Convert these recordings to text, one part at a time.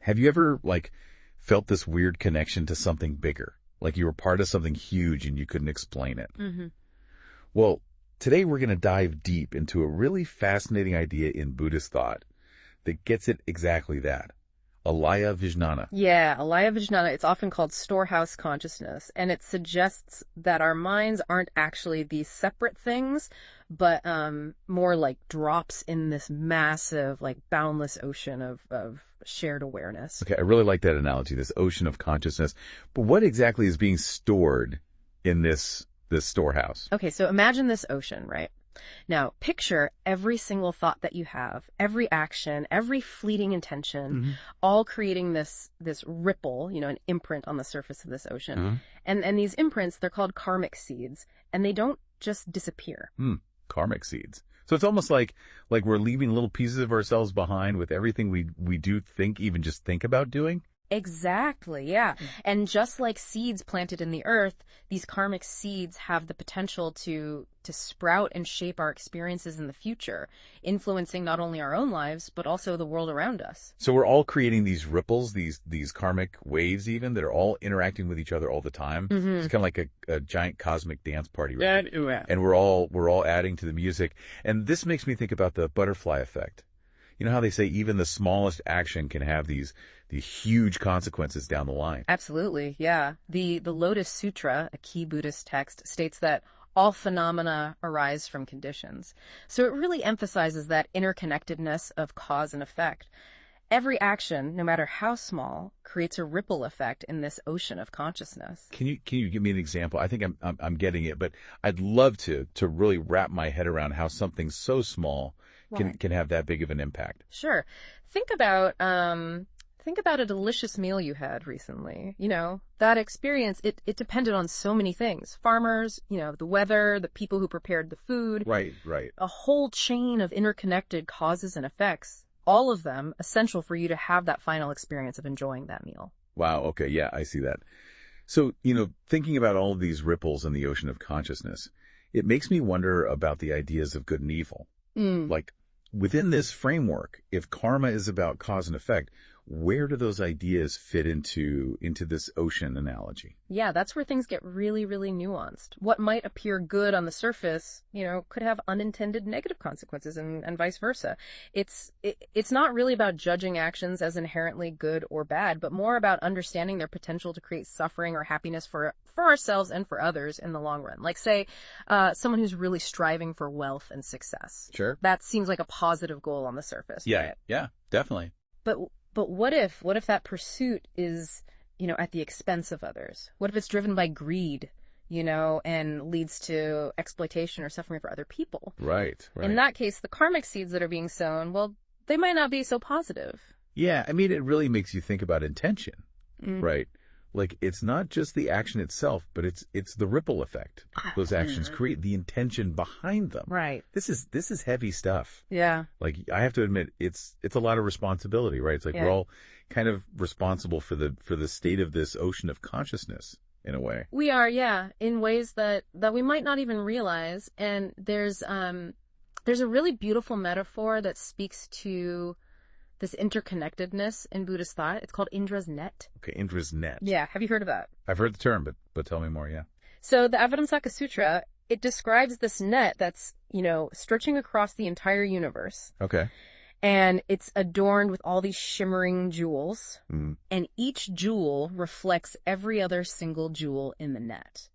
Have you ever, like, felt this weird connection to something bigger? Like you were part of something huge and you couldn't explain it? Mm-hmm. Well, today we're going to dive deep into a really fascinating idea in Buddhist thought that gets at exactly that. Alaya Vijnana. Yeah, Alaya Vijnana, it's often called storehouse consciousness, and it suggests that our minds aren't actually these separate things, but more like drops in this massive, like boundless ocean of shared awareness. Okay, I really like that analogy, this ocean of consciousness. But what exactly is being stored in this storehouse? Okay, so imagine this ocean, right? Now, picture every single thought that you have, every action, every fleeting intention, all creating this ripple, an imprint on the surface of this ocean. And these imprints, they're called karmic seeds, and they don't just disappear. Karmic seeds. So it's almost like we're leaving little pieces of ourselves behind with everything we do even just think about doing? Exactly, yeah. And just like seeds planted in the earth, these karmic seeds have the potential to sprout and shape our experiences in the future, influencing not only our own lives, but also the world around us. So we're all creating these ripples, these karmic waves even, that are all interacting with each other all the time. It's kind of like a giant cosmic dance party, right? And we're all adding to the music. And this makes me think about the butterfly effect. You know how they say even the smallest action can have these huge consequences down the line? Absolutely, yeah. The Lotus Sutra, a key Buddhist text, states that all phenomena arise from conditions. So it really emphasizes that interconnectedness of cause and effect. Every action, no matter how small, creates a ripple effect in this ocean of consciousness. Can you give me an example? I think I'm getting it, but I'd love to really wrap my head around how something so small can have that big of an impact. Sure. Think about a delicious meal you had recently. That experience, it depended on so many things. Farmers, the weather, the people who prepared the food. Right. A whole chain of interconnected causes and effects. All of them essential for you to have that final experience of enjoying that meal. Wow. Okay. Yeah, I see that. So, thinking about all of these ripples in the ocean of consciousness, it makes me wonder about the ideas of good and evil. Like, within this framework, if karma is about cause and effect, where do those ideas fit into this ocean analogy? Yeah, that's where things get really, really nuanced. What might appear good on the surface, could have unintended negative consequences and vice versa. It's not really about judging actions as inherently good or bad, but more about understanding their potential to create suffering or happiness for ourselves and for others in the long run. Like, say, someone who's really striving for wealth and success. Sure. That seems like a positive goal on the surface. Yeah, right? yeah, definitely. But what if that pursuit is, at the expense of others? What if it's driven by greed, and leads to exploitation or suffering for other people? Right. In that case, the karmic seeds that are being sown, well, they might not be so positive. Yeah, I mean, it really makes you think about intention, right? Like, it's not just the action itself, but it's the ripple effect those actions create, the intention behind them. Right. This is heavy stuff. Yeah. Like, I have to admit, it's a lot of responsibility, right? It's like we're all kind of responsible for the state of this ocean of consciousness in a way. We are, yeah, in ways that we might not even realize. And there's a really beautiful metaphor that speaks to this interconnectedness in Buddhist thought. It's called Indra's net. Okay, Indra's net. Yeah, have you heard of that? I've heard the term, but tell me more, yeah. So the Avatamsaka Sutra, it describes this net that's, stretching across the entire universe. Okay. And it's adorned with all these shimmering jewels. And each jewel reflects every other single jewel in the net.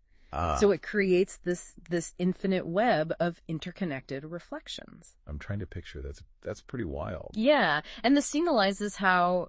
So it creates this infinite web of interconnected reflections. I'm trying to picture that's pretty wild. Yeah. And this signalizes how,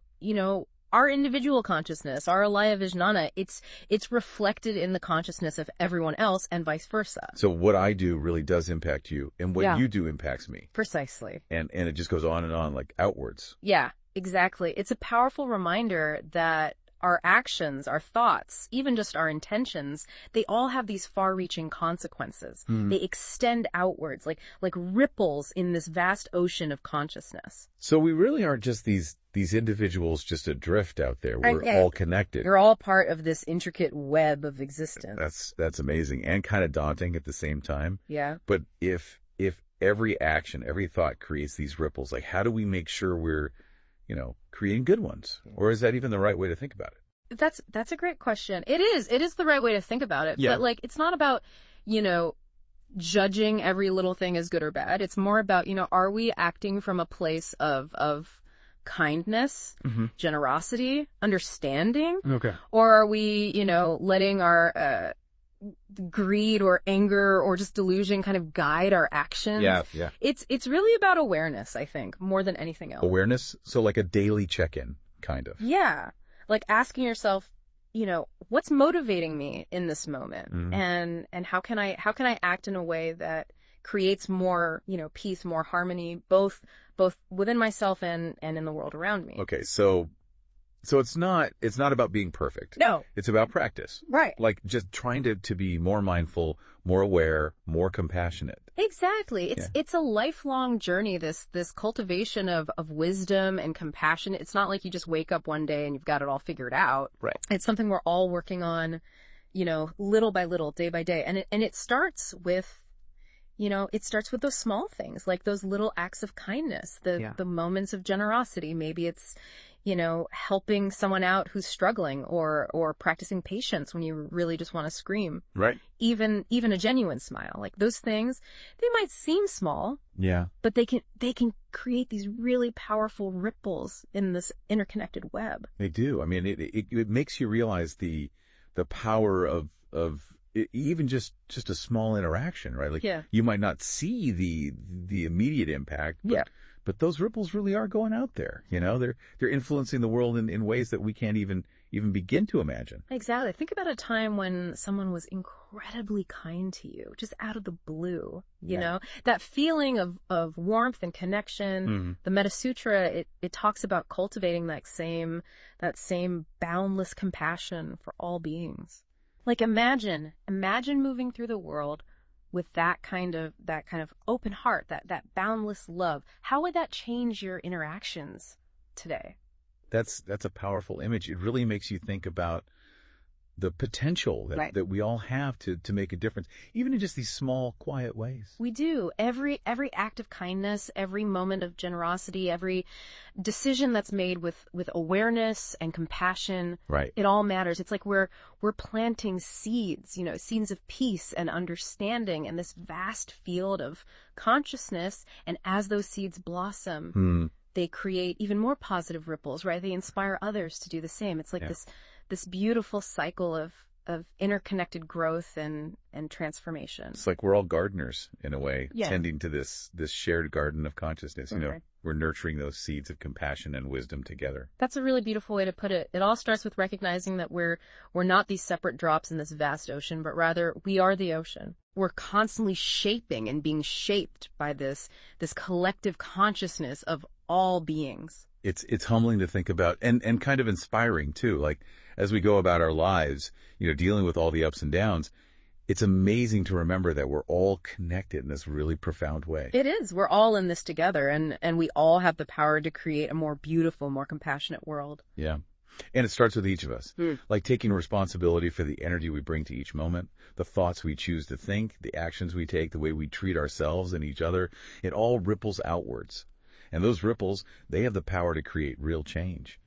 our individual consciousness, our Alaya Vijnana, it's reflected in the consciousness of everyone else and vice versa. So what I do really does impact you, and what you do impacts me. Precisely. And it just goes on and on, like outwards. Yeah, exactly. It's a powerful reminder that our actions, our thoughts, even just our intentions, they all have these far-reaching consequences. They extend outwards, like ripples in this vast ocean of consciousness. So we really aren't just these individuals just adrift out there. We're all connected. You're all part of this intricate web of existence. That's amazing and kind of daunting at the same time. Yeah. But if every action, every thought creates these ripples, like how do we make sure we're creating good ones? Or is that even the right way to think about it? That's a great question. It is the right way to think about it. Yeah. But like, it's not about, judging every little thing as good or bad. It's more about, are we acting from a place of kindness, generosity, understanding? Okay. Or are we, letting our greed or anger or just delusion kind of guide our actions? Yeah. It's really about awareness, I think, more than anything else. Awareness? So like a daily check-in, kind of. Yeah. Like asking yourself, what's motivating me in this moment? And how can I act in a way that creates more, peace, more harmony, both within myself and in the world around me. Okay, so it's not about being perfect. No. It's about practice. Right. Like just trying to be more mindful, more aware, more compassionate. Exactly. It's a lifelong journey, this cultivation of wisdom and compassion. It's not like you just wake up one day and you've got it all figured out. Right. It's something we're all working on, little by little, day by day. And it starts with those small things, like those little acts of kindness, the moments of generosity. Maybe it's, helping someone out who's struggling or practicing patience when you really just want to scream. Right. Even a genuine smile. Like those things, they might seem small. Yeah. But they can create these really powerful ripples in this interconnected web. They do. I mean, it makes you realize the power of even just a small interaction, right? Like you might not see the immediate impact, but those ripples really are going out there. They're influencing the world in ways that we can't even begin to imagine. Exactly. Think about a time when someone was incredibly kind to you, just out of the blue. You know, that feeling of warmth and connection. The Metta Sutra, it talks about cultivating that same boundless compassion for all beings. Like imagine moving through the world with that kind of open heart, that boundless love. How would that change your interactions today? That's a powerful image. It really makes you think about the potential that we all have to make a difference, even in just these small, quiet ways. We do. Every act of kindness, every moment of generosity, every decision that's made with awareness and compassion, it all matters. It's like we're planting seeds, seeds of peace and understanding in this vast field of consciousness. And as those seeds blossom, they create even more positive ripples, right? They inspire others to do the same. It's like this beautiful cycle of interconnected growth and transformation. It's like we're all gardeners in a way, tending to this shared garden of consciousness. We're nurturing those seeds of compassion and wisdom together. That's a really beautiful way to put it. It all starts with recognizing that we're not these separate drops in this vast ocean, but rather we are the ocean. We're constantly shaping and being shaped by this collective consciousness of all beings. It's humbling to think about and kind of inspiring too. Like as we go about our lives, dealing with all the ups and downs, it's amazing to remember that we're all connected in this really profound way. It is. We're all in this together, and we all have the power to create a more beautiful, more compassionate world. Yeah. And it starts with each of us, like taking responsibility for the energy we bring to each moment, the thoughts we choose to think, the actions we take, the way we treat ourselves and each other. It all ripples outwards. And those ripples, they have the power to create real change.